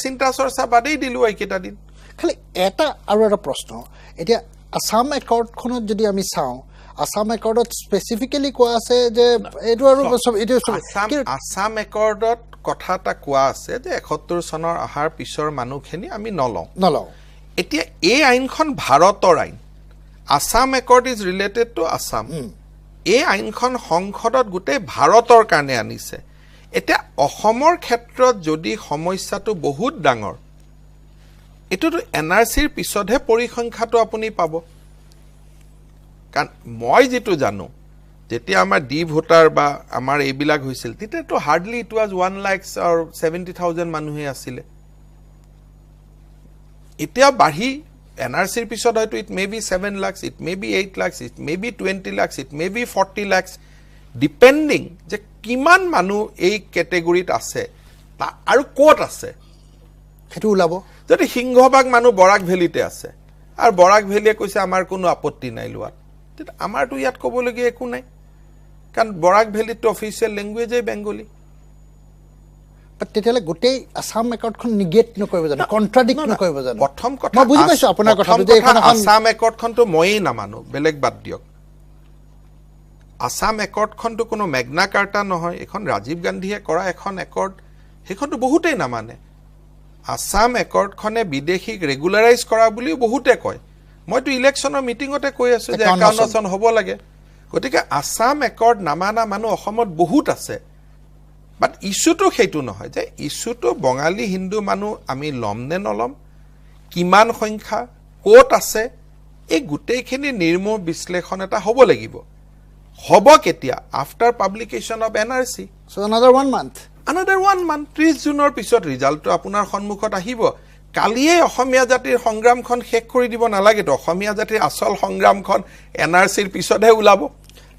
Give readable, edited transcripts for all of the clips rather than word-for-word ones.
চিন্তা চৰ্চা বাদেই দিলোঁ এইকেইটা দিন খালি এটা প্ৰশ্ন এতিয়া আসাম একৰ্ডখনত যদি আমি চাওঁ আসাম একৰ্ডত স্পেচিফিকেলি কোৱা আছে যে এইটো আৰু আসাম একৰ্ডত কথা এটা কোৱা আছে যে ৭১ চনৰ অহাৰ পিছৰ মানুহখিনি আমি নলওঁ এতিয়া এই আইনখন ভাৰতৰ আইন Assam accord is related to Assam এই আইনখন সংসদত গোটেই ভাৰতৰ কাৰণে আনিছে এতিয়া অসমৰ ক্ষেত্ৰত যদি সমস্যাটো বহুত ডাঙৰ এটোতো এনআৰচিৰ পিছতহে পৰিসংখ্যাটো আপুনি পাব কাৰণ মই যেটো জানো যেতিয়া আমাৰ ডি ভোটাৰ বা আমাৰ এইবিলাক হৈছিল তেতিয়াতো হাৰ্ডলি ইট ৱাজ 1,70,000 মানুহে আছিল এতিয়া বাঢ়ি এনআৰচিৰ পিছত হয়তো it may be 7 lakh it may be 8 lakh it may be 20 lakh it may be 40 lakh depending যে কিমান মানুহ এই ক্যাটেগৰীত আছে তা আৰু কোট আছে হেতু ওলাব যদি সিংহভাগ মানুহ বৰাক ভেলিতে আছে আৰু বৰাক ভেলিয়ে কৈছে আমাৰ কোনো আপত্তি নাই লোৱাত আমাৰটো ইয়াত ক'বলগীয়া একো নাই কাৰণ বৰাক ভেলিটো অফিচিয়েল ল্যাঙ্গুৱেজে বেংগলী তেতিয়ালে গোটেই আসাম একৰ্ডখন নিগেট নকৰিব জানো কন্ট্ৰাডিক্ট নকৰিব জানো প্ৰথম কথা মই বুজি পাইছো আপোনাৰ কথাটো যে এখন আসাম একৰ্ডখনটো ময়েই নামানো বেলেগ বাদ দিয়ক আসাম একৰ্ডখনটো কোনো মেগনা কাৰ্টা নহয় এখন ৰাজীৱ গান্ধীয়ে কৰা এখন একৰ্ড সেইখনটো বহুতেই নামানে আসাম একৰ্ডখনে বিদেশীক ৰেগুলাৰাইজ কৰা বুলিও বহুতে কয় মইতো ইলেকশ্যনৰ মিটিঙতে কৈ আছো যে 51 চন হ'ব লাগে গতিকে আসাম একৰ্ড নামানা মানুহ অসমত বহুত আছে বাট ইস্যুটো সেইটো নহয় যে ইস্যুটো বঙালী হিন্দু মানুহ আমি লম নে নলম কিমান সংখ্যা কোট আছে এই গোটেইখিনি নিৰ্মূল বিশ্লেষণ এটা হ'ব লাগিব হ'ব কেতিয়া after publication of NRC so another 1 month 30 জুনৰ পিছত ৰিজাল্টটো আপোনাৰ সন্মুখত আহিব কালিয়ে অসমীয়া জাতিৰ সংগ্ৰামখন শেষ কৰি দিব নালাগে তো অসমীয়া জাতিৰ আসল সংগ্ৰামখন এনআৰচিৰ পিছতহে ওলাব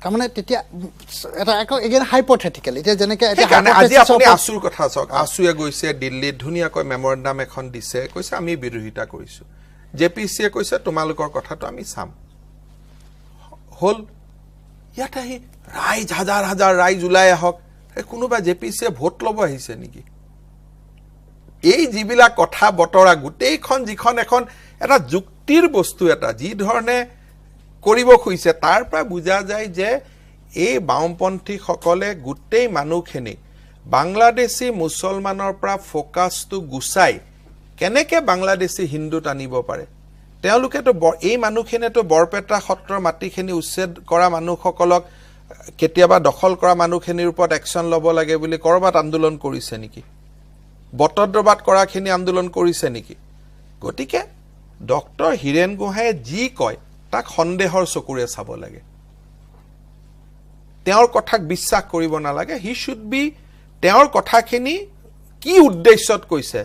তাৰমানে তেতিয়া এটা এগেন হাইপোথেটিকেল এতিয়া যেনেকৈ এটা আজি আপুনি আসুৰ কথা চাওক আসুয়ে গৈছে দিল্লীত ধুনীয়াকৈ মেমৰেণ্ডাম এখন দিছে কৈছে আমি বিৰোধিতা কৰিছো জেপিসিয়ে কৈছে তোমালোকৰ কথাটো আমি চাম হল ইয়াত আহি ৰাইজ হাজাৰ হাজাৰ ৰাইজ ওলাই আহক কোনোবা জেপিসিয়ে ভোট ল'ব আহিছে নেকি এই যিবিলাক কথা বতৰা গোটেইখন যিখন এখন এটা যুক্তিৰ বস্তু এটা যি ধৰণে কৰিব খুইছে তাৰ পৰা বুজা যায় যে এই বামপন্থী সকলে গোটেই মানুহখিনি বাংলাদেশী মুছলমানৰ পৰা ফোকাসটো গুছাই কেনেকে বাংলাদেশী হিন্দুত আনিব পাৰে তেওঁলোকেতো এই মানুহখিনিতো বৰপেটা সত্ৰৰ মাটিখিনি উচ্ছেদ কৰা মানুহসকলক কেতিয়াবা দখল কৰা মানুহখিনিৰ ওপৰত একচন ল'ব লাগে বুলি কৰবাত আন্দোলন কৰিছে নেকি বটদ্ৰবাদ কৰাখিনি আন্দোলন কৰিছে নেকি গতিকে ডক্টৰ হিৰেন গোহাঁয়ে যি কয় তাক সন্দেহৰ চকুৰে চাব লাগে তেওঁৰ কথাক বিশ্বাস কৰিব নালাগে হি শুড বি তেওঁৰ কথাখিনি কি উদ্দেশ্যত কৈছে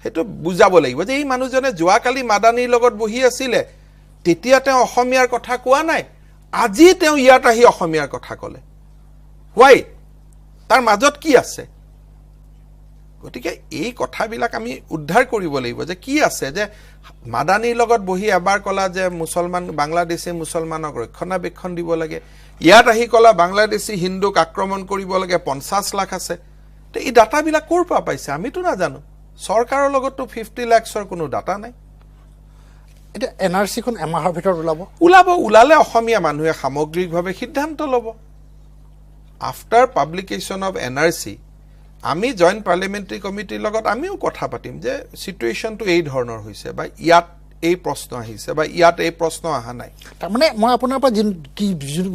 হেতু বুজাব লাগিব যে এই মানুহজনে যোৱাকালি মাদানীৰ লগত বহি আছিল তেতিয়া তেওঁ অসমীয়াৰ কথা কোৱা নাই আজি তেওঁ ইয়াত আহি অসমীয়াৰ কথা ক'লে হোৱাই তাৰ মাজত কি আছে গতিকে এই কথাবিলাক আমি উদ্ধাৰ কৰিব লাগিব যে কি আছে যে মাদানীৰ লগত বহি এবাৰ কলা যে মুছলমান বাংলাদেশী মুছলমানক ৰক্ষণাবেক্ষণ দিব লাগে ইয়াত আহি কলা বাংলাদেশী হিন্দুক আক্ৰমণ কৰিব লাগে 50 লাখ আছে তে এই ডাটাবিলাক ক'ৰ পৰা পাইছে আমিতো নাজানো চৰকাৰৰ লগততো 50 লাখৰ কোনো ডাটা নাই এটা এনআৰচিখন এমাহৰ ভিতৰত ওলালে অসমীয়া মানুহে সামগ্ৰিকভাৱে সিদ্ধান্ত ল'ব আফটাৰ পাব্লিকেশ্যন অফ এনআৰচি আমি জয়েন্ট পাৰ্লিমেণ্টাৰী কমিটিৰ লগত আমিও কথা পাতিম যে সিচুৱেশ্যনটো এই ধৰণৰ হৈছে বা ইয়াত এই প্ৰশ্ন আহিছে বা ইয়াত এই প্ৰশ্ন অহা নাই তাৰমানে মই আপোনাৰ পৰা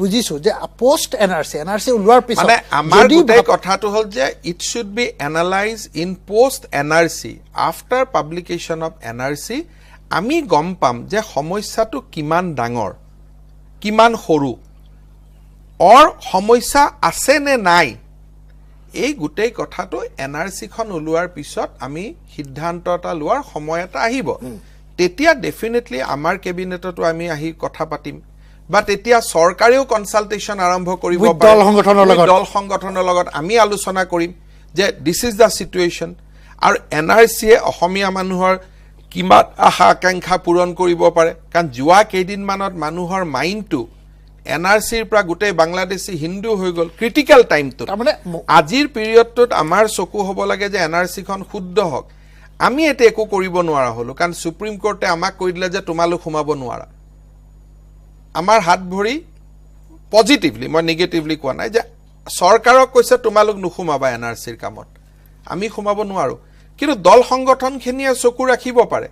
বুজিছো যে পোষ্ট এনআৰচি ওলোৱাৰ পিছত মানে আমাৰ গোটেই কথাটো হ'ল যে it should be analyse in post NRC after publication of NRC আমি গম পাম যে সমস্যাটো কিমান ডাঙৰ কিমান সৰু সমস্যা আছে নে নাই এই গোটেই কথাটো এনআৰচিখন ওলোৱাৰ পিছত আমি সিদ্ধান্ত এটা লোৱাৰ সময় এটা আহিব তেতিয়া ডেফিনেটলি আমাৰ কেবিনেটতো আমি আহি কথা পাতিম বা তেতিয়া চৰকাৰেও কনসালটেশন আৰম্ভ কৰিব পাৰে দল সংগঠনৰ লগত আমি আলোচনা কৰিম যে দিস ইজ দা সিচুৱেশন আৰু এনআৰচিয়ে অসমীয়া মানুহৰ কিমান আশা আকাংক্ষা পূৰণ কৰিব পাৰে কাৰণ যোৱা কেইদিনমানত মানুহৰ মাইণ্ডটো এনআৰচিৰ পৰা গোটেই বাংলাদেশী হিন্দু হৈ গল ক্ৰিটিক্যাল টাইমটো আজিৰ পিৰিয়ডটোত আমাৰ চকু হ'ব লাগে যে এনআৰচিখন শুদ্ধ হওক আমি এতিয়া একো কৰিব নোৱাৰা হলো কাৰণ সুপ্ৰিম কোৰ্টে আমাক কৈ দিলে যে তোমালোক সোমাব নোৱাৰা আমাৰ হাত ভৰি পজিটিভলি মই নেগেটিভলি কোৱা নাই যে চৰকাৰক কৈছে তোমালোক নুসুমাবা এনআৰচিৰ কামত আমি সোমাব নোৱাৰো কিন্তু দল সংগঠনখিনিয়ে চকু ৰাখিব পাৰে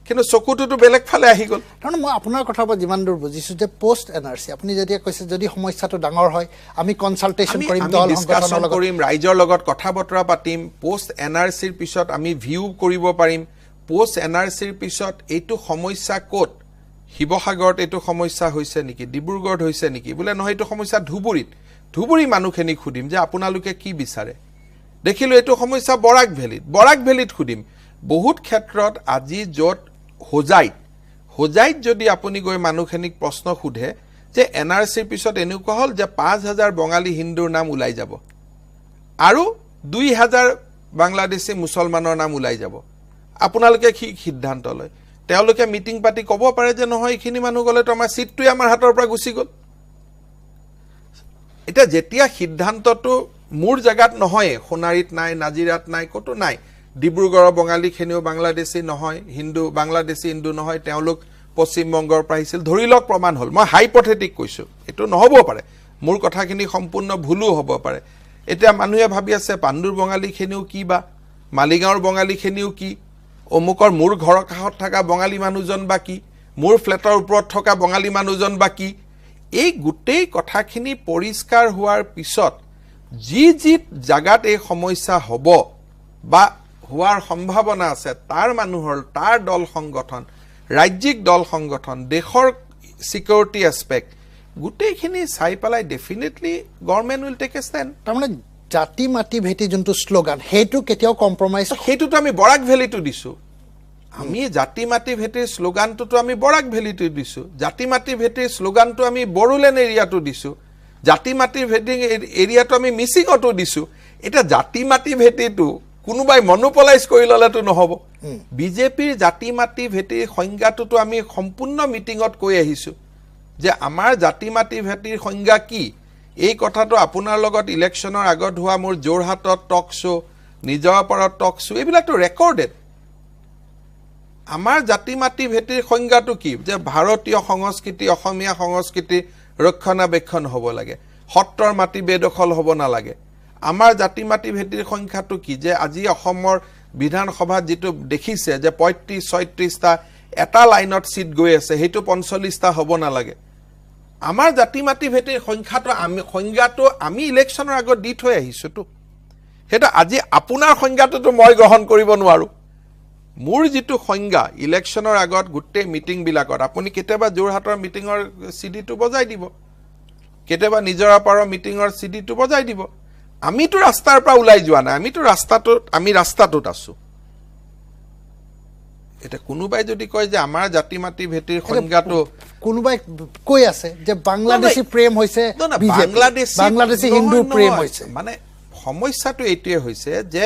কিন্তু চকুটোতো বেলেগ ফালে আহি গ'ল কাৰণ মই আপোনাৰ কথাৰ পৰা যিমান দূৰ বুজিছো যে পোষ্ট এনআৰচি আপুনি যেতিয়া কৈছে যদি সমস্যাটো ডাঙৰ হয় আমি কনসালটেশন কৰিম দল সংগঠনৰ লগত কৰিম ৰাইজৰ লগত কথা বতৰা পাতিম পোষ্ট এনআৰচিৰ পিছত আমি ভিউ কৰিব পাৰিম পোষ্ট এনআৰচিৰ পিছত এইটো সমস্যা ক'ত শিৱসাগৰত এইটো সমস্যা হৈছে নেকি ডিব্ৰুগড়ত হৈছে নেকি বোলে নহয় এইটো সমস্যা ধুবুৰী মানুহখিনি খুদিম যে আপোনালোকে কি বিচাৰে দেখিলো এইটো সমস্যা বৰাক ভেলিত খুদিম বহুত ক্ষেত্ৰত আজি য'ত হোজাইত যদি আপুনি গৈ মানুহখিনিক প্ৰশ্ন খুধে যে এনআৰচিৰ পিছত এনেকুৱা হ'ল যে ৫,০০০ বঙালী হিন্দুৰ নাম ওলাই যাব আৰু ২,০০০ বাংলাদেশী মুছলমানৰ নাম ওলাই যাব আপোনালোকে কি সিদ্ধান্ত লয় তেওঁলোকে মিটিং পাতি ক'ব পাৰে যে নহয় এইখিনি মানুহ গ'লে তো আমাৰ সিটটোই আমাৰ হাতৰ পৰা গুচি গ'ল এটা যেতিয়া সিদ্ধান্তটো মোৰ জায়গাত নহয় সোণাৰীত নাই নাজিৰাত নাই কতো নাই ডিব্ৰুগড়ৰ বঙালীখিনিও বাংলাদেশী নহয় বাংলাদেশী হিন্দু নহয় তেওঁলোক পশ্চিমবংগৰ পৰা আহিছিল ধৰি লওক প্ৰমাণ হ'ল মই হাইপথেটিক কৈছো এটো নহব পাৰে মোৰ কথাখিনি সম্পূৰ্ণ ভুলো হ'ব পাৰে এতিয়া মানুহে ভাবি আছে পাণ্ডুৰ বঙালীখিনিও কি বা মালিগাঁৱৰ বঙালীখিনিও কি অমুকৰ মোৰ ঘৰৰ কাষত থকা বঙালী মানুহজন বা কি মোৰ ফ্লেটৰ ওপৰত থকা বঙালী মানুহজন বা কি এই গোটেই কথাখিনি পৰিষ্কাৰ হোৱাৰ পিছত যি জাগাত এই সমস্যা হ'ব বা হোৱাৰ সম্ভাৱনা আছে তাৰ মানুহৰ তাৰ দল সংগঠন ৰাজ্যিক দল সংগঠন দেশৰ সিকিউৰিটি এসপেক্ট গোটেইখিনি চাই পেলাই definitely government will take a stand তাৰমানে জাতি মাটি ভেটি যোনটো শ্লোগান সেইটো কেতিয়াও কম্প্ৰমাইজ সেইটোতো আমি বৰাক ভেলিটো দিছো আমি জাতি মাটি ভেটিৰ শ্লোগানটোতো আমি বৰাক ভেলিটো দিছো জাতি মাটি ভেটিৰ শ্লোগানটো আমি বড়োলেণ্ড এৰিয়াটো দিছো জাতি মাটি ভেটি এৰিয়াটো আমি মিচিঙতো দিছো এটা জাতি মাটি ভেটিটো কোনোবাই মনোপলাইজ কৰি ললেতো নহব বিজেপিৰ জাতি মাটি ভেটিৰ সংজ্ঞাটোতো আমি সম্পূৰ্ণ মিটিঙত কৈ আহিছো যে আমাৰ জাতি মাটি ভেটিৰ সংজ্ঞা কি এই কথাটো আপোনাৰ লগত ইলেকশ্যনৰ আগত হোৱা মোৰ জোৰহাটত টক শো নিজৰাপাৰত টক শো এইবিলাকতো ৰেকৰ্ডেড আমাৰ জাতি মাটি ভেটিৰ সংজ্ঞাটো কি যে ভাৰতীয় সংস্কৃতি অসমীয়া সংস্কৃতি ৰক্ষণাবেক্ষণ হ'ব লাগে সত্ৰৰ মাটি বেদখল হ'ব নালাগে আমাৰ জাতি মাটি ভেটিৰ সংখ্যাটো কি যে আজি অসমৰ বিধানসভাত যেটো দেখিছে যে ৩৫-৩৬টা এটা লাইনত সিট গৈ আছে হেতু ৪৫টা হ'ব নালাগে আমাৰ জাতি মাটি ভেটিৰ সংখ্যাটো আমি ইলেকশ্যনৰ আগত দি থৈ আহিছো তো হেতু আজি আপোনাৰ সংজ্ঞাটো মই গ্ৰহণ কৰিব নোৱাৰো মোৰ যেটো সংজ্ঞা ইলেকশ্যনৰ আগত গুটে মিটিং বিলাকত আপুনি কেতিয়াবা জোৰহাটৰ মিটিঙৰ সিডিটো বজাই দিব কেতিয়াবা নিজৰাপাৰৰ মিটিঙৰ সিডিটো বজাই দিব আমিতো ৰাস্তাৰ পৰা ওলাই যোৱা নাই আমি ৰাস্তাটোত আছো এটা কোনোবাই যদি কয় যে আমাৰ জাতি মাটি ভেটিৰ সংজ্ঞাটো কোনোবাই কৈ আছে যে বাংলাদেশী প্ৰেম হৈছে বাংলাদেশী হিন্দু প্ৰেম হৈছে মানে সমস্যাটো এইটোৱে হৈছে যে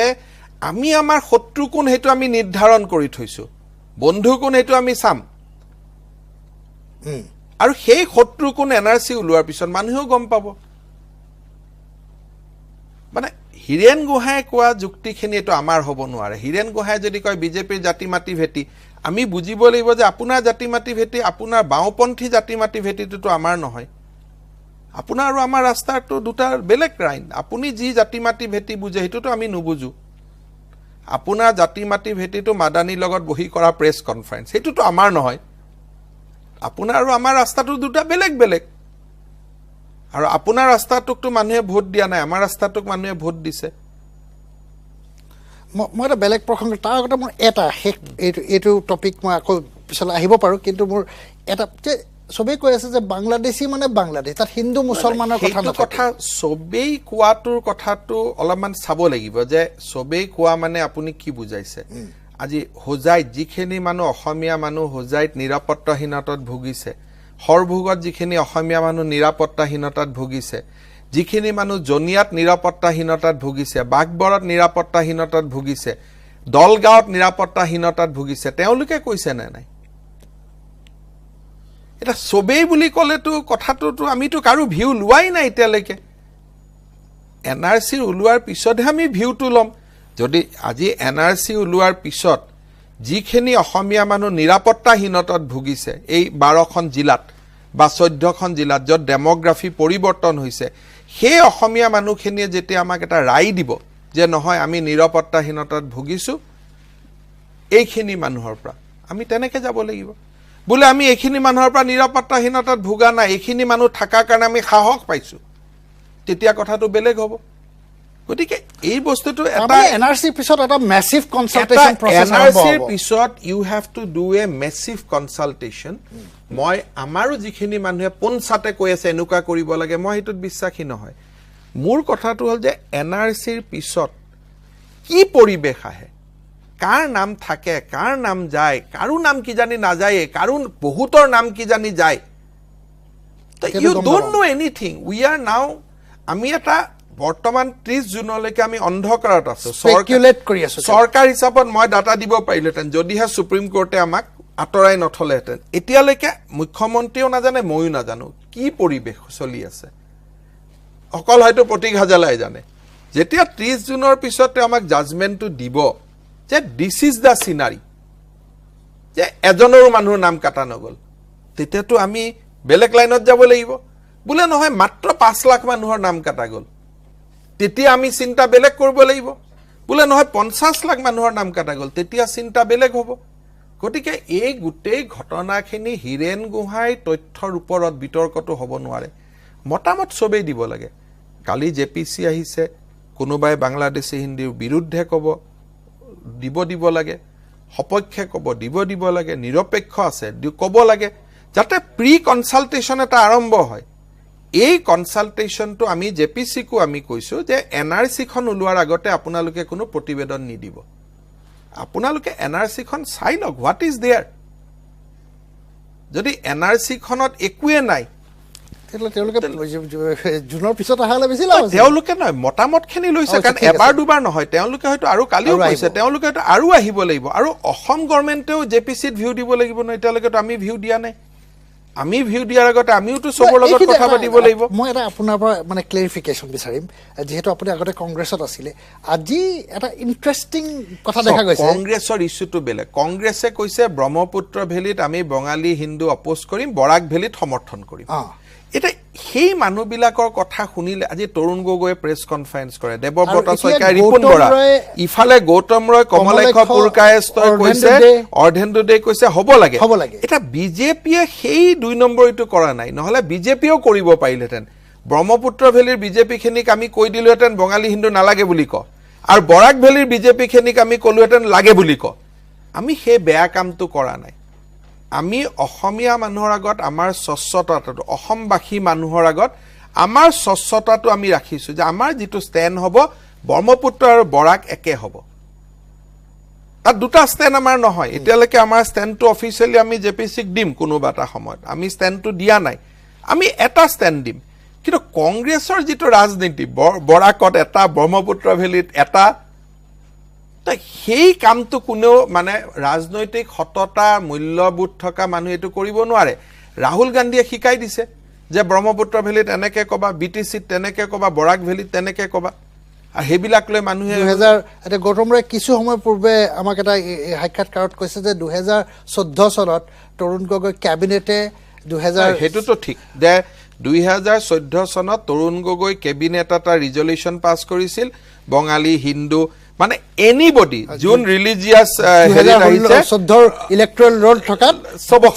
আমি আমাৰ শত্ৰু কোন হেতু আমি নিৰ্ধাৰণ কৰি থৈছো বন্ধু কোন হেতু আমি চাম আৰু সেই শত্ৰু কোন এনআৰসি উলোৱাৰ পিছত মানুহেও গম পাব মানে হিৰেন গোহাঁই কোৱা যুক্তিখিনি এটো আমাৰ হ'ব নোৱাৰে হিৰেন গোহাঁই যদি কয় বিজেপিৰ জাতি মাটি ভেটি আমি বুজিব লাগিব যে আপোনাৰ জাতি মাটি ভেটি আপোনাৰ বাওপন্থী জাতি মাটি ভেটিটো আমাৰ নহয় আপোনাৰ আৰু আমাৰ ৰাস্তাটো দুটা বেলেগ লাইন আপুনি যি জাতি মাটি ভেটি বুজে হেতুটো আমি নুবুজো আপোনাৰ জাতি মাটি ভেটিটো মাদানীৰ লগত বহি কৰা প্ৰেছ কনফাৰেন্স হেতুটো আমাৰ নহয় আপোনাৰ আৰু আমাৰ ৰাস্তাটো দুটা বেলেগ আৰু আপোনাৰ ৰাস্তাটোকটো মানুহে ভোট দিয়া নাই আমাৰ ৰাস্তাটোক মানুহে ভোট দিছে মই এটা বেলেগ প্ৰসংগ তাৰ আগতে মোৰ এটা এইটো টপিক মই আকৌ পিছলৈ আহিব পাৰো কিন্তু মোৰ এটা যে সবেই কৈ আছে যে বাংলাদেশী মানে বাংলাদেশ তাত হিন্দু মুছলমানৰ কথা নহয় কথা সবেই কোৱাটোৰ কথাটো অলপমান চাব লাগিব যে সবেই কোৱা মানে আপুনি কি বুজাইছে আজি হোজাইত যিখিনি মানুহ অসমীয়া মানুহ হোজাইত নিৰাপত্তাহীনতাত ভুগিছে হৰভোগত যিখিনি অসমীয়া মানুহ নিৰাপত্তাহীনতাত ভুগিছে যিখিনি মানুহ জনিয়াত নিৰাপত্তাহীনতাত ভুগিছে বাগবৰত নিৰাপত্তাহীনতাত ভুগিছে দলগাঁৱত নিৰাপত্তাহীনতাত ভুগিছে তেওঁলোকে কৈছে নাই এটা সবেই বুলি ক'লেতো কথাটোতো আমিতো কাৰো ভিউ লোৱাই নাই এতিয়ালৈকে এনআৰসিৰ উলোৱাৰ পিছতহে আমি ভিউটো লম যদি আজি NRC ওলোৱাৰ পিছত যিখিনি অসমীয়া মানুহ নিৰাপত্তাহীনতাত ভুগিছে এই 12খন জিলাত বা 14খন জিলাত য'ত ডেমোগ্ৰাফি পৰিৱৰ্তন হৈছে সেই অসমীয়া মানুহখিনিয়ে যেতিয়া আমাক এটা ৰায় দিব যে নহয় আমি নিৰাপত্তাহীনতাত ভুগিছোঁ এইখিনি মানুহৰ পৰা আমি তেনেকৈ যাব লাগিব বোলে আমি এইখিনি মানুহৰ পৰা নিৰাপত্তাহীনতাত ভুগা নাই এইখিনি মানুহ থকাৰ কাৰণে আমি সাহস পাইছোঁ তেতিয়া কথাটো বেলেগ হ'ব গতিকে এই বস্তুটো এটা এনআৰসি পিছত এটা মেসিভ কনসালটেশন প্ৰসেস আৰম্ভ হ'ব এনআৰসিৰ পিছত you have to do a massive consultation মই আমাৰো যিখিনি মানুহে পোনছাতে কৈ আছে এনেকুৱা কৰিব লাগে মই হেতুত বিশ্বাসী নহয় মোৰ কথাটো হ'ল যে এনআৰসিৰ পিছত কি পৰিবেশ আহে কাৰ নাম থাকে কাৰ নাম যায় কাৰো নাম কি জানি না যায় কাৰো বহুতৰ নাম কি জানি যায় you don't know anything we are now আমি এটা বৰ্তমান 30 জুনলৈকে আমি অন্ধকাৰত আছো স্পেকুলেট কৰি আছো সৰকাৰ হিচাপত মই ডাটা দিব পাৰিলেতেন যদিহে সুপ্ৰিম কোৰ্টে আমাক আতৰাই নথলেতেন এতিয়ালৈকে মুখ্যমন্ত্ৰীও নাজানে ময়ো নাজানো কি পৰিবেশ চলি আছে অকল হয়তো প্ৰতীক হাজালাই জানে যেতিয়া 30 জুনৰ পিছতে আমাক জাজমেন্টটো দিব যে দিস ইজ দা সিনাৰি যে এজনৰো মানুহৰ নাম কাটা নগল তেতিয়াতো আমি বেলেগ লাইনত যাব লাগিব বোলে নহয় মাত্ৰ 5 লাখ মানুহৰ নাম কাটা গল তেতিয়া আমি চিন্তা বেলেগ কৰিব লাগিব বোলে নহয় 50 লাখ মানুহৰ নাম কাটা গল তেতিয়া চিন্তা বেলেগ হ'ব গতিকে এই গুটেই ঘটনাখিনি হিৰেন গোহাঁই তথ্যৰ ওপৰত বিতৰ্কটো হ'ব নোৱাৰে মতামত সবেই দিব লাগে কালি জেপিসি আহিছে কোনোবাই বাংলাদেশী হিন্দীৰ বিৰুদ্ধে ক'ব দিব লাগে সপক্ষে ক'ব দিব লাগে নিৰপেক্ষ আছে ক'ব লাগে যাতে প্ৰি কনসালটেশন এটা আৰম্ভ হয় এই কনসালটেশনটো আমি জেপিসিকো আমি কৈছো যে এনআৰসি খন ওলোৱাৰ আগতে আপোনালোকে কোনো প্ৰতিবেদন নিদিব আপোনালোকে এনআৰসি খন চাই লওক হোৱাট ইজ দেয়াৰ যদি এনআৰসি খনত একোৱে নাই তেওঁলোকে জুনৰ পিছত আহালে বেছি লাভ আছে তেওঁলোকে নহয় মতামতখিনি লৈছে কাৰণ এবাৰ দুবাৰ নহয় তেওঁলোকে হয়তো আৰু কালিও কৈছে তেওঁলোকে হয়তো আৰু আহিব লাগিব আৰু অসম গভৰ্ণমেণ্টেও জেপিসিত ভিউ দিব লাগিব ন এতিয়ালৈকেতো আমি ভিউ দিয়া নাই আমি ভিউ দিয়াৰ আগতে আমিওতো সবৰ লগত কথা পাতিব লাগিব মই এটা আপোনাৰ পৰা মানে ক্লেৰিফিকেশ্যন বিচাৰিম যেহেতু আপুনি আগতে কংগ্ৰেছত আছিলে আজি এটা ইন্টাৰেষ্টিং কথা দেখা গৈছে কংগ্ৰেছৰ ইস্যুটো বেলেগ কংগ্ৰেছে কৈছে ব্ৰহ্মপুত্ৰ ভেলীত আমি বঙালী হিন্দু অপোজ কৰিম বৰাক ভেলীত সমৰ্থন কৰিম এটা সেই মানুহবিলাকৰ কথা শুনিলে আজি তৰুণ গগৈয়ে প্ৰেছ কনফাৰেন্স কৰে দেৱব্ৰত শইকীয়া ৰিপুন বৰা ইফালে গৌতম ৰয় কমলেশ পুৰকায়স্তই কৈছে অৰ্ধেন্দু দে কৈছে হ'ব লাগে এটা বিজেপিয়ে সেই 2 নম্বৰটো কৰা নাই নহলে বিজেপিও কৰিব পাৰিলেতেন ব্ৰহ্মপুত্ৰ ভেলীৰ বিজেপি খিনিক আমি কৈ দিলোহেতেন বঙালী হিন্দু নালাগে বুলি ক আৰু বৰাক ভেলীৰ বিজেপি খিনিক আমি কলোহেতেন লাগে বুলি ক আমি সেই বেয়া কামটো কৰা নাই আমি অসমীয়া মানুহৰ আগত আমাৰ স্বচ্ছতাটো অসমবাসী মানুহৰ আগত আমাৰ স্বচ্ছতাটো আমি ৰাখিছো যে আমাৰ যেটো ষ্টেণ্ড হ'ব ব্ৰহ্মপুত্ৰ আৰু বৰাক একে হ'ব তাত দুটা ষ্টেণ্ড আমাৰ নহয় এতিয়ালৈকে আমাৰ ষ্টেণ্ডটো অফিচিয়েলি আমি জেপিসিক দিম কোনোবা এটা সময়ত আমি ষ্টেণ্ডটো দিয়া নাই আমি এটা ষ্টেণ্ড দিম কিন্তু কংগ্ৰেছৰ যেটো ৰাজনীতি বৰাকত এটা ব্ৰহ্মপুত্ৰ ভেলীত এটা সেই কামটো কোনেও মানে ৰাজনৈতিক সততা মূল্যবোধ থকা মানুহ এটো কৰিব নোৱাৰে ৰাহুল গান্ধীয়ে শিকাই দিছে যে ব্ৰহ্মপুত্ৰ ভেলীত এনেকে কবা বিটিসিত তেনেকে কবা বৰাক ভেলীত তেনেকে কবা আৰু হেবিলাক লৈ মানুহে 2000 এটা গৌতম ৰায় কিছু সময় পূৰ্বে আমাক এটা সাক্ষাৎকাৰত কৈছে যে 2014 চনত তৰুণ গগৈ ক্যাবিনেটে 2000 হেতুটো ঠিক যে 2014 চনত তৰুণ গগৈ ক্যাবিনেট এটা ৰিজলিউশন পাস কৰিছিল বঙালী হিন্দু মানে এনিবডি জুন ৰিলিজিয়াস হেৰিত আহিছে 14 ইলেক্ট্ৰল ৰোল থকা সবক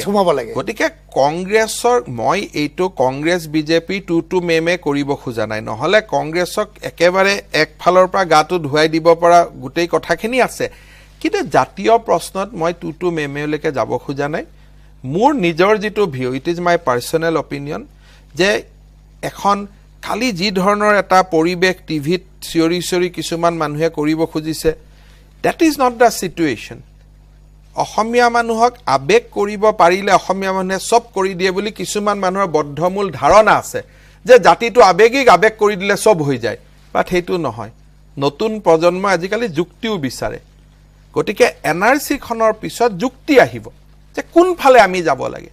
সোমাব লাগে গতিকে কংগ্ৰেছৰ মই এইটো কংগ্ৰেছ বিজেপি টু মেমে কৰিব খোজা নাই নহলে কংগ্ৰেছক একেবাৰে একফালৰ পৰা গাটো ধুৱাই দিব পৰা গোটেই কথাখিনি আছে কিন্তু জাতীয় প্ৰশ্নত মই টু মেমেলৈকে যাব খোজা নাই মোৰ নিজৰ যেটো view it is my personnel opinion যে এখন খালি যি ধৰণৰ এটা পৰিবেশ টিভিত চিঞৰি কিছুমান মানুহে কৰিব খুজিছে that is not da situation অসমীয়া মানুহক আবেগ কৰিব পাৰিলে অসমীয়া মানুহে সব কৰি দিয়ে বুলি কিছুমান মানুহৰ বদ্ধমূল ধাৰণা আছে যে জাতিটো আবেগিক আবেগ কৰি দিলে সব হৈ যায় বাট হেতু নহয় নতুন প্ৰজন্ম আজিকালি যুক্তিও বিচাৰে গতিকে এনআৰসি খনৰ পিছত যুক্তি আহিব যে কোনফালে আমি যাব লাগে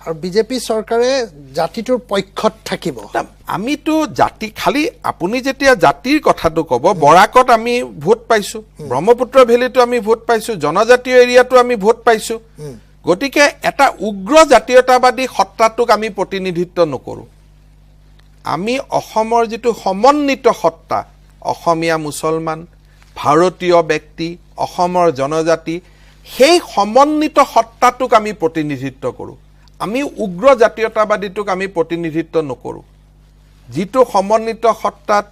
আৰু বিজেপি চৰকাৰে জাতিটোৰ পক্ষত থাকিব আমিতো জাতি খালি আপুনি যেতিয়া জাতিৰ কথাটো ক'ব বৰাকত আমি ভোট পাইছোঁ ব্ৰহ্মপুত্ৰ ভেলীটো আমি ভোট পাইছোঁ জনজাতীয় এৰিয়াটো আমি ভোট পাইছোঁ গতিকে এটা উগ্ৰ জাতীয়তাবাদী সত্তাটোক আমি প্ৰতিনিধিত্ব নকৰোঁ আমি অসমৰ যিটো সমন্বিত সত্তা অসমীয়া মুছলমান ভাৰতীয় ব্যক্তি অসমৰ জনজাতি সেই সমন্বিত সত্তাটোক আমি প্ৰতিনিধিত্ব কৰোঁ আমি উগ্ৰ জাতীয়তাবাদীটোক আমি প্ৰতিনিধিত্ব নকৰোঁ যিটো সমন্বিত সত্তাত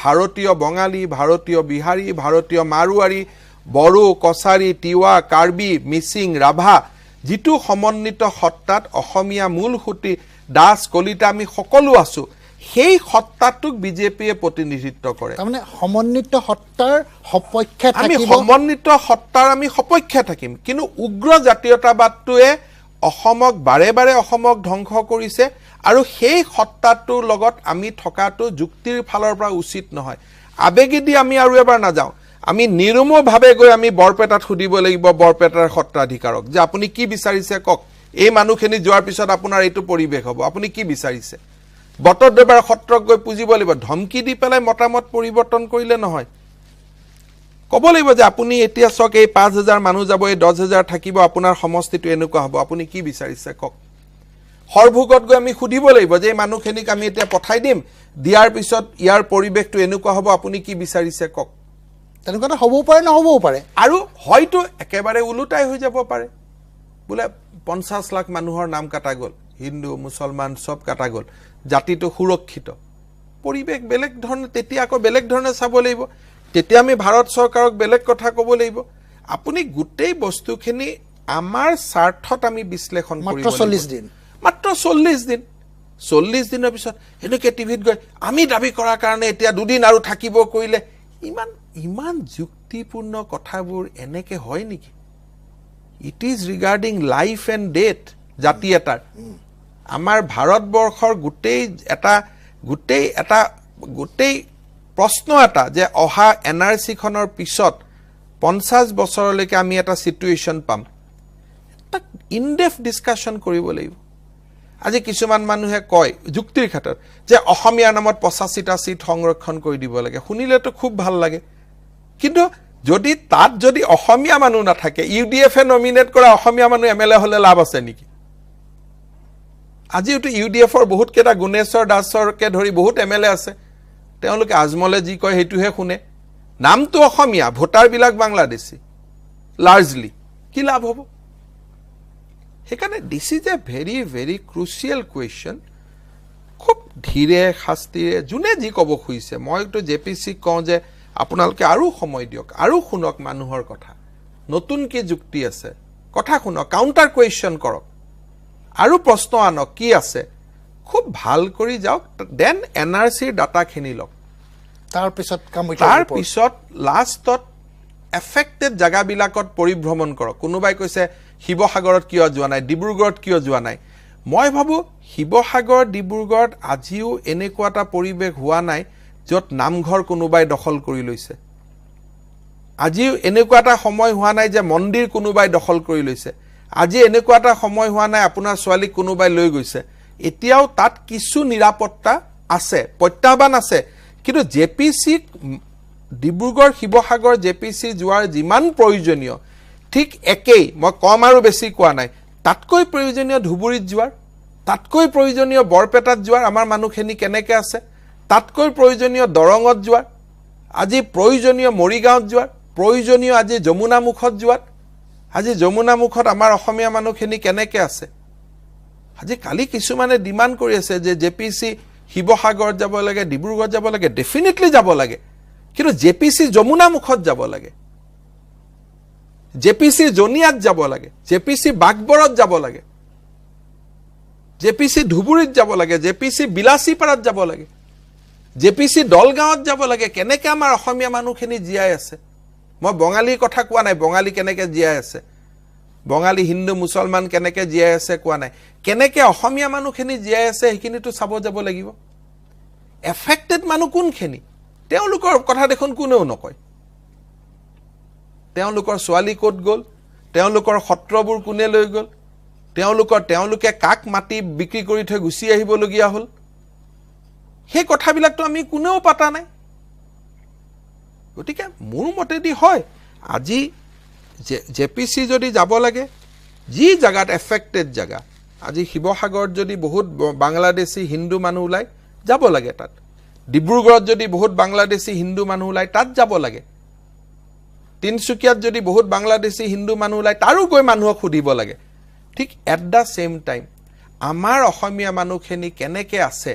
ভাৰতীয় বঙালী ভাৰতীয় বিহাৰী ভাৰতীয় মাৰোৱাৰী বড়ো কছাৰী তিৱা কাৰ্বি মিচিং ৰাভা যিটো সমন্বিত সত্তাত অসমীয়া মূলসুঁতি দাস কলিতা আমি সকলো আছো সেই সত্তাটোক বিজেপিয়ে প্ৰতিনিধিত্ব কৰে তাৰমানে সমন্বিত সত্তাৰ সপক্ষে আমি থাকিব সমন্বিত সত্তাৰ আমি সপক্ষে থাকিম কিন্তু উগ্ৰ জাতীয়তাবাদটোৱে অসমক বাৰে বাৰে অসমক ধ্বংস কৰিছে আৰু সেই সত্তাটোৰ লগত আমি থকাটো যুক্তিৰ ফালৰ পৰা উচিত নহয় আবেগেদি আমি আৰু এবাৰ নাযাওঁ আমি নিৰুমভাৱে গৈ আমি বৰপেটাত সুধিব লাগিব বৰপেটাৰ সত্ৰাধিকাৰক যে আপুনি কি বিচাৰিছে কওক এই মানুহখিনি যোৱাৰ পিছত আপোনাৰ এইটো পৰিৱেশ হ'ব আপুনি কি বিচাৰিছে বটদ্ৰবাৰ সত্ৰক গৈ পুজিব লাগিব ধমকি দি পেলাই মতামত পৰিৱৰ্তন কৰিলে নহয় ক'ব লাগিব যে আপুনি এতিয়া চক এই ৫,০০০ মানুহ যাব এই ১০,০০০ থাকিব আপোনাৰ সমষ্টিটো এনেকুৱা হ'ব আপুনি কি বিচাৰিছে কওক সৰভোগত গৈ আমি সুধিব লাগিব যে এই মানুহখিনিক আমি এতিয়া পঠাই দিম দিয়াৰ পিছত ইয়াৰ পৰিৱেশটো এনেকুৱা হ'ব আপুনি কি বিচাৰিছে কওক তেনেকুৱা হ'বও পাৰে নহ'বও পাৰে আৰু হয়তো একেবাৰে ওলোটাই হৈ যাব পাৰে বোলে ৫০ লাখ মানুহৰ নাম কাটা গ'ল হিন্দু মুছলমান সব কাটা গ'ল জাতিটো সুৰক্ষিত পৰিৱেশ বেলেগ ধৰণে তেতিয়া আকৌ বেলেগ ধৰণে চাব লাগিব তেতিয়া আমি ভাৰত চৰকাৰক বেলেগ কথা ক'ব লাগিব আপুনি গোটেই বস্তুখিনি আমাৰ স্বাৰ্থত আমি বিশ্লেষণ কৰিব মাত্ৰ 40 দিন মাত্ৰ 40 দিন 40 দিনৰ পিছত এনেকৈ টিভিত গৈ আমি দাবী কৰাৰ কাৰণে এতিয়া দুদিন আৰু থাকিব কৰিলে ইমান যুক্তিপূৰ্ণ কথাবোৰ এনেকৈ হয় নেকি it is regarding life and death জাতি এটাৰ আমাৰ ভাৰতবৰ্ষৰ গোটেই প্ৰশ্ন এটা যে অহা NRC-খনৰ পিছত 50 বছৰলৈকে আমি এটা সিচুৱেশ্যন পাম এটা ইনডেপথ ডিছকাশ্যন কৰিব লাগিব আজি কিছুমান মানুহে কয় যুক্তিৰ ক্ষেত্ৰত যে অসমীয়াৰ নামত 85টা সিট সংৰক্ষণ কৰি দিব লাগে শুনিলেতো খুব ভাল লাগে কিন্তু যদি অসমীয়া মানুহ নাথাকে UDF-এ নমিনেট কৰা অসমীয়া মানুহ MLA হ'লে লাভ আছে নেকি আজিওতো UDF-ৰ বহুত কেইটা গুণেশ্বৰ দাসৰকে ধৰি বহুত MLA আছে তেওঁলোকে আজমলে যি কয় সেইটোহে শুনে নামটো অসমীয়া ভোটাৰবিলাক বাংলাদেশী লাৰ্জলি কি লাভ হ'ব সেইকাৰণে this is a very very crucial question খুব ধীৰে শাস্তিৰে যোনে যি ক'ব খুজিছে মইতো JPC-ক কওঁ যে আপোনালোকে আৰু সময় দিয়ক আৰু শুনক মানুহৰ কথা নতুন কি যুক্তি আছে কথা শুনক কাউণ্টাৰ কুৱেশ্যন কৰক আৰু প্ৰশ্ন আনক কি আছে খুব ভাল কৰি যাওক দেন NRC-ৰ ডাটাখিনি লওক তাৰপিছত লাষ্টত এফেক্টেড জাগাবিলাকত পৰিভ্ৰমণ কৰক কোনোবাই কৈছে শিৱসাগৰত কিয় যোৱা নাই ডিব্ৰুগড়ত কিয় যোৱা নাই মই ভাবোঁ শিৱসাগৰ ডিব্ৰুগড়ত আজিও এনেকুৱা এটা পৰিৱেশ হোৱা নাই য'ত নামঘৰ কোনোবাই দখল কৰি লৈছে আজিও এনেকুৱা এটা সময় হোৱা নাই যে মন্দিৰ কোনোবাই দখল কৰি লৈছে আজি এনেকুৱা এটা সময় হোৱা নাই আপোনাৰ ছোৱালীক কোনোবাই লৈ গৈছে এতিয়াও তাত কিছু নিৰাপত্তা আছে প্ৰত্যাহ্বান আছে কিন্তু JPC-ক ডিব্ৰুগড় শিৱসাগৰ JPC যোৱাৰ যিমান প্ৰয়োজনীয় ঠিক একেই মই কম আৰু বেছি কোৱা নাই তাতকৈ প্ৰয়োজনীয় ধুবুৰীত যোৱাৰ তাতকৈ প্ৰয়োজনীয় বৰপেটাত যোৱাৰ আমাৰ মানুহখিনি কেনেকৈ আছে তাতকৈ প্ৰয়োজনীয় দৰঙত যোৱাৰ আজি প্ৰয়োজনীয় মৰিগাঁৱত যোৱাৰ প্ৰয়োজনীয় আজি যমুনামুখত যোৱাৰ আজি যমুনামুখত আমাৰ অসমীয়া মানুহখিনি কেনেকৈ আছে আজি কালি কিছুমানে ডিমাণ্ড কৰি আছে যে JPC শিৱসাগৰত যাব লাগে ডিব্ৰুগড়ত যাব লাগে ডেফিনেটলি যাব লাগে কিন্তু JPC যমুনামুখত যাব লাগে JPC জনিয়াত যাব লাগে JPC বাগবৰত যাব লাগে JPC ধুবুৰীত যাব লাগে JPC বিলাসীপাৰাত যাব লাগে JPC দলগাঁৱত যাব লাগে কেনেকৈ আমাৰ অসমীয়া মানুহখিনি জীয়াই আছে মই বঙালীৰ কথা কোৱা নাই বঙালী কেনেকৈ জীয়াই আছে বঙালী হিন্দু মুছলমান কেনেকৈ জীয়াই আছে কোৱা নাই কেনেকৈ অসমীয়া মানুহখিনি জীয়াই আছে সেইখিনিতো চাব যাব লাগিব এফেক্টেড মানুহ কোনখিনি তেওঁলোকৰ কথা দেখোন কোনেও নকয় তেওঁলোকৰ ছোৱালী ক'ত গ'ল তেওঁলোকৰ সত্ৰবোৰ কোনে লৈ গ'ল তেওঁলোকে কাক মাটি বিক্ৰী কৰি থৈ গুচি আহিবলগীয়া হ'ল সেই কথাবিলাকতো আমি কোনেও পাতা নাই গতিকে মোৰ মতেদি হয় আজি জেপিচি যদি যাব লাগে যি জায়গাত এফেক্টেড জায়গা আজি শিৱসাগৰত যদি বহুত বাংলাদেশী হিন্দু মানুহ ওলাই যাব লাগে তাত ডিব্ৰুগড়ত যদি বহুত বাংলাদেশী হিন্দু মানুহ ওলাই তাত যাব লাগে তিনসুকিয়াত যদি বহুত বাংলাদেশী হিন্দু মানুহ ওলাই তাৰো গৈ মানুহক সুধিব লাগে ঠিক এট দা সেম টাইম আমাৰ অসমীয়া মানুহখিনি কেনেকে আছে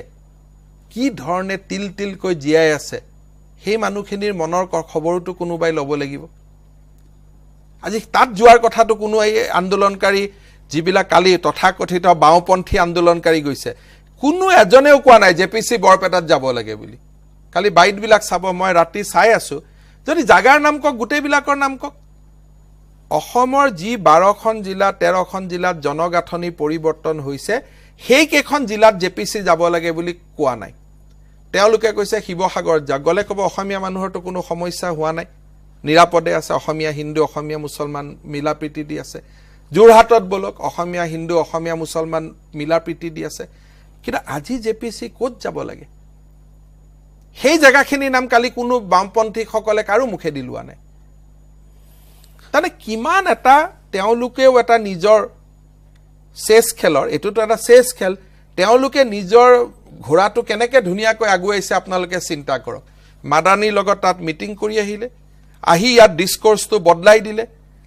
কি ধৰণে তিল জীয়াই আছে সেই মানুহখিনিৰ মনৰ খবৰটো কোনোবাই ল'ব লাগিব আজি তাত যোৱাৰ কথাটো কোনো এই আন্দোলনকাৰী যিবিলাক কালি তথাকথিত বাওঁপন্থী আন্দোলনকাৰী গৈছে কোনো এজনেও কোৱা নাই জেপিচি বৰপেটাত যাব লাগে বুলি কালি বাইটবিলাক চাব মই ৰাতি চাই আছো যদি জাগাৰ নাম কক গোটেইবিলাকৰ নাম কক অসমৰ যি 12খন জিলা 13খন জিলাত জনগাঁথনি পৰিৱৰ্তন হৈছে সেই কেইখন জিলাত জেপিচি যাব লাগে বুলি কোৱা নাই তেওঁলোকে কৈছে শিৱসাগৰত যা গলে ক'ব অসমীয়া মানুহৰটো কোনো সমস্যা হোৱা নাই নিৰাপদে আছে অসমীয়া হিন্দু অসমীয়া মুছলমান মিলা প্ৰীতি দি আছে যোৰহাটত বলক অসমীয়া হিন্দু অসমীয়া মুছলমান মিলা প্ৰীতি দি আছে কিন্তু আজি জেপিচি ক'ত যাব লাগে সেই জায়গাখিনিৰ নাম কালি কোনো বামপন্থী সকলে কাৰো মুখে দিলোৱা নাই তানে কিমান এটা তেওঁলোকেও এটা নিজৰ চেছ খেলৰ এটোটো এটা চেছ খেল তেওঁলোকে নিজৰ ঘোৰাটো কেনেকে ধুনিয়াকৈ আগুৱাইছে আপোনালোকে চিন্তা কৰক মাদানীৰ লগত তাত মিটিং কৰি আহিলে আহি ইয়াত ডিসকোৰ্সটো বদলাই দিলে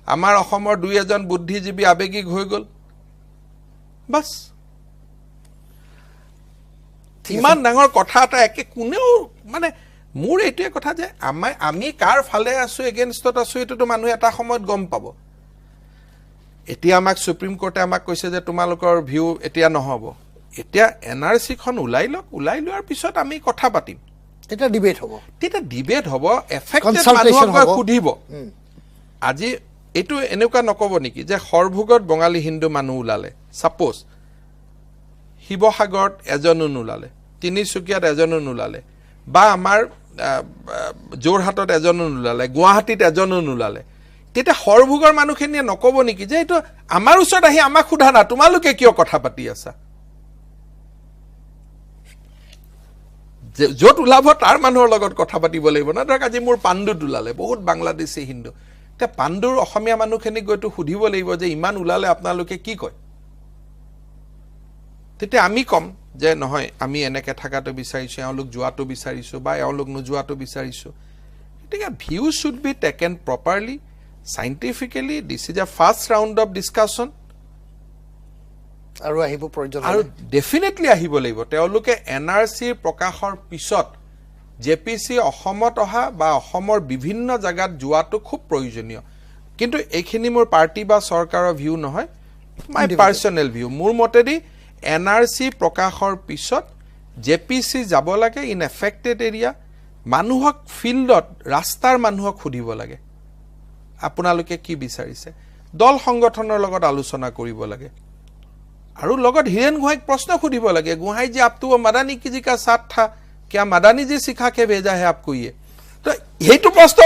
আমাৰ অসমৰ দুই এজন বুদ্ধিজীৱী আবেগিক হৈ গল বাস ইমান ডাঙৰ কথা এটা একে কোনেও মানে মোৰ এইটোৱে কথা যে আমি কাৰ ফালে আছো এগেইনষ্টত আছো এটোটো মানুহ এটা সময়ত গম পাব এতিয়া আমাক সুপ্ৰিম কোৰ্টে আমাক কৈছে যে তোমালোকৰ ভিউ এতিয়া নহব এতিয়া এনআৰসি খন ওলাই লোৱাৰ পিছত আমি কথা পাতিম এটা ডিবেট হ'ব এফেক্টেড মানুহক সুধিব আজি এইটো এনেকুৱা নকব নেকি যে সৰভোগত বঙালী হিন্দু মানুহ ওলালে সাপোজ শিৱসাগৰত এজনো নোলালে তিনিচুকীয়াত এজনো নোলালে বা আমাৰ যোৰহাটত এজনো নোলালে গুৱাহাটীত এজনো নোলালে তেতিয়া সৰভোগৰ মানুহখিনিয়ে নকব নেকি যে এইটো আমাৰ ওচৰত আহি আমাক সোধা না তোমালোকে কিয় কথা পাতি আছা য'ত ওলাব তাৰ মানুহৰ লগত কথা পাতিব লাগিব না ধৰক আজি মোৰ পাণ্ডুত ওলালে বহুত বাংলাদেশী হিন্দু তে পাণ্ডুৰ অসমীয়া মানুহখিনিক গৈতো সুধিব লাগিব যে ইমান ওলালে আপোনালোকে কি কয় তেতিয়া আমি কম যে নহয় আমি এনেকে থাকাটো বিচাৰিছো এওঁলোক যোৱাটো বিচাৰিছো বা এওঁলোক নোযোৱাটো বিচাৰিছো গতিকে view should be taken properly scientifically this is a first round of discussion আৰু আহিব প্ৰয়োজন আৰু ডেফিনেটলি আহিব লাগিব তেওঁলোকে এনআৰসিৰ প্ৰকাশৰ পিছত জেপিসি অসমত অহা বা অসমৰ বিভিন্ন জায়গাত যোৱাটো খুব প্ৰয়োজনীয় কিন্তু এইখিনি মোৰ পাৰ্টি বা চৰকাৰৰ ভিউ নহয় মাই পাৰ্সোনেল ভিউ মোৰ মতেদি এনআৰসি প্ৰকাশৰ পিছত জেপিসি যাব লাগে ইন এফেক্টেড এৰিয়া মানুহক ফিল্ডত ৰাস্তাৰ মানুহক সুধিব লাগে আপোনালোকে কি বিচাৰিছে দল সংগঠনৰ লগত আলোচনা কৰিব লাগে আৰু লগত হিৰেন গুহাইক प्रश्न সুধিব লাগে গুহাই जी आप तो मदानी जी का साथ था क्या मदानी जी सिखा के भेजा है आपको ये तो यही तो प्रश्न